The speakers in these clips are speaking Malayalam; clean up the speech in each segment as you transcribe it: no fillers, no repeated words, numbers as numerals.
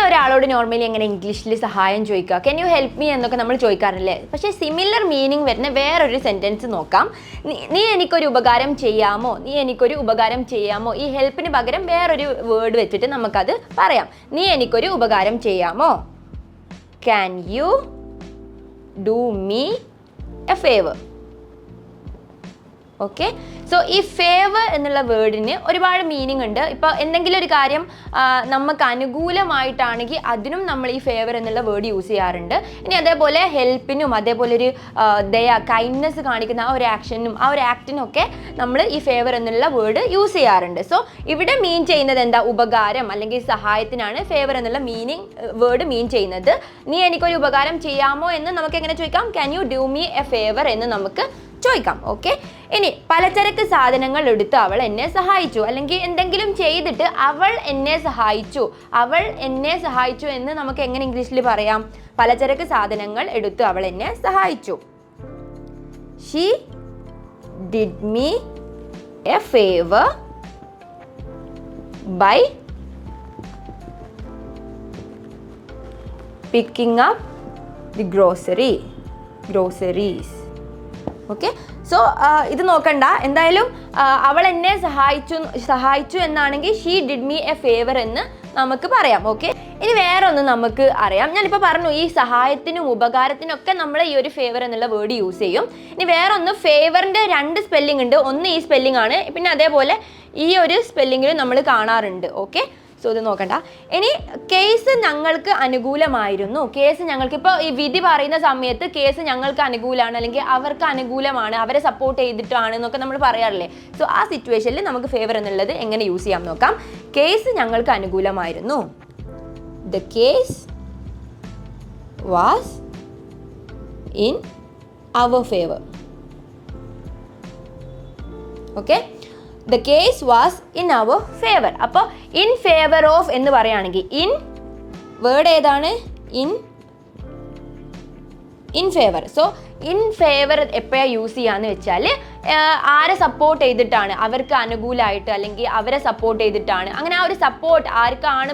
ഒരാളോട് നോർമലി എങ്ങനെ ഇംഗ്ലീഷിൽ സഹായം ചോദിക്കുക, കെൻ യു ഹെൽപ്പ് മീ എന്നൊക്കെ നമ്മൾ ചോദിക്കാറില്ലേ. പക്ഷേ സിമിലർ മീനിങ് വരുന്ന വേറൊരു സെൻറ്റൻസ് നോക്കാം. നീ എനിക്കൊരു ഉപകാരം ചെയ്യാമോ, നീ എനിക്കൊരു ഉപകാരം ചെയ്യാമോ. ഈ ഹെൽപ്പിന് പകരം വേറൊരു വേർഡ് വെച്ചിട്ട് നമുക്കത് പറയാം. നീ എനിക്കൊരു ഉപകാരം ചെയ്യാമോ, can you do me a favour. Okay, so ഈ ഫേവർ എന്നുള്ള വേർഡിന് ഒരുപാട് മീനിങ് ഉണ്ട്. ഇപ്പോൾ എന്തെങ്കിലും ഒരു കാര്യം നമുക്ക് അനുകൂലമായിട്ടാണെങ്കിൽ അതിനും നമ്മൾ ഈ ഫേവർ എന്നുള്ള വേർഡ് യൂസ് ചെയ്യാറുണ്ട്. ഇനി അതേപോലെ ഹെൽപ്പിനും അതേപോലെ ഒരു ദയ കൈൻഡ്നെസ് കാണിക്കുന്ന ആ ഒരു ആക്ഷനും ആ ഒരു ആക്ടിനും ഒക്കെ നമ്മൾ ഈ ഫേവർ എന്നുള്ള വേർഡ് യൂസ് ചെയ്യാറുണ്ട്. സോ ഇവിടെ മീൻ ചെയ്യുന്നത് എന്താ, ഉപകാരം അല്ലെങ്കിൽ സഹായത്തിനാണ് ഫേവർ എന്നുള്ള വേർഡ് മീൻ ചെയ്യുന്നത്. നീ എനിക്കൊരു ഉപകാരം ചെയ്യാമോ എന്ന് നമുക്ക് എങ്ങനെ ചോദിക്കാം, can you do me a favour എന്ന് നമുക്ക് ചോദിക്കാം. ഓക്കെ, ഇനി പലചരക്ക് സാധനങ്ങൾ എടുത്ത് അവൾ എന്നെ സഹായിച്ചു, അല്ലെങ്കിൽ എന്തെങ്കിലും ചെയ്തിട്ട് അവൾ എന്നെ സഹായിച്ചു എന്ന് നമുക്ക് എങ്ങനെ ഇംഗ്ലീഷിൽ പറയാം, പലചരക്ക് സാധനങ്ങൾ എടുത്ത് അവൾ എന്നെ സഹായിച്ചു. She did me a favour by picking up the groceries. Okay, so ഇത് നോക്കണ്ട, എന്തായാലും അവൾ എന്നെ സഹായിച്ചു എന്നാണെങ്കിൽ she did me a favour എന്ന് നമുക്ക് പറയാം. ഓക്കെ, ഇനി വേറെ ഒന്ന് നമുക്ക് അറിയാം. ഞാനിപ്പോൾ പറഞ്ഞു ഈ സഹായത്തിനും ഉപകാരത്തിനും ഒക്കെ നമ്മൾ ഈ ഒരു ഫേവർ എന്നുള്ള വേർഡ് യൂസ് ചെയ്യും. ഇനി വേറെ ഒന്ന്, ഫേവറിൻ്റെ 2 സ്പെല്ലിംഗ് ഉണ്ട്. ഒന്ന് ഈ സ്പെല്ലിംഗ് ആണ്, പിന്നെ അതേപോലെ ഈ ഒരു സ്പെല്ലിങ്ങിലും നമ്മൾ കാണാറുണ്ട്. ഓക്കെ, സോ ഇത് നോക്കണ്ട. ഇനി കേസ് ഞങ്ങൾക്ക് അനുകൂലമായിരുന്നു, കേസ് ഞങ്ങൾക്ക് ഇപ്പോൾ ഈ വിധി പറയുന്ന സമയത്ത് കേസ് ഞങ്ങൾക്ക് അനുകൂലമാണ് അല്ലെങ്കിൽ അവർക്ക് അനുകൂലമാണ്, അവരെ സപ്പോർട്ട് ചെയ്തിട്ടാണ് എന്നൊക്കെ നമ്മൾ പറയാറില്ലേ. സോ ആ സിറ്റുവേഷനിൽ നമുക്ക് ഫേവർ എന്നുള്ളത് എങ്ങനെ യൂസ് ചെയ്യാം നോക്കാം. കേസ് ഞങ്ങൾക്ക് അനുകൂലമായിരുന്നു, the case was in our favour. Okay, the case was in our favor. അപ്പോൾ in favor of എന്ന് പറയുകയാണെങ്കിൽ in വേർഡ് ഏതാണ്, in favor. So in favor എപ്പോഴാണ് യൂസ് ചെയ്യാന്ന് വെച്ചാൽ ആരെ സപ്പോർട്ട് ചെയ്തിട്ടാണ്, അവർക്ക് അനുകൂലമായിട്ട് അല്ലെങ്കിൽ അവരെ സപ്പോർട്ട് ചെയ്തിട്ടാണ്, അങ്ങനെ ആ ഒരു സപ്പോർട്ട് ആരെയാണ്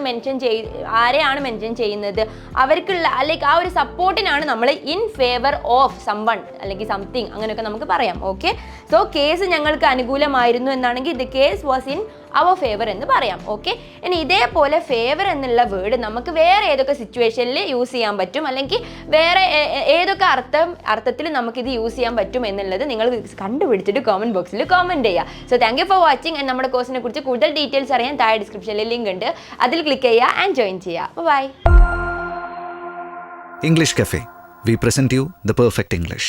മെൻഷൻ ചെയ്യുന്നത്, അവർക്കുള്ള അല്ലെങ്കിൽ ആ ഒരു സപ്പോർട്ടിനാണ് നമ്മൾ ഇൻ ഫേവർ ഓഫ് സംവൺ അല്ലെങ്കിൽ സംതിങ് അങ്ങനെയൊക്കെ നമുക്ക് പറയാം. ഓക്കെ, സോ കേസ് ഞങ്ങൾക്ക് അനുകൂലമായിരുന്നു എന്നാണെങ്കിൽ the case was in our favour എന്ന് പറയാം. ഓക്കെ, ഇനി ഇതേപോലെ ഫേവർ എന്നുള്ള വേർഡ് നമുക്ക് വേറെ ഏതൊക്കെ സിറ്റുവേഷനിൽ യൂസ് ചെയ്യാൻ പറ്റും, അല്ലെങ്കിൽ വേറെ ഏതൊക്കെ അർത്ഥത്തിൽ നമുക്കിത് യൂസ് ചെയ്യാൻ പറ്റും എന്നുള്ളത് നിങ്ങൾ കണ്ടുപിടിച്ചിട്ട് കമന്റ് ബോക്സിൽ കമന്റ് ചെയ്യുക. So thank you for watching. നമ്മുടെ കോഴ്സിനെ കുറിച്ച് കൂടുതൽ ഡീറ്റെയിൽസ് അറിയാൻ താഴെ ഡിസ്ക്രിപ്ഷനിൽ ലിങ്ക് ഉണ്ട്, അതിൽ ക്ലിക്ക് ചെയ്യുക ആൻഡ് ജോയിൻ ചെയ്യുക. By. English Cafe. We present you the perfect English.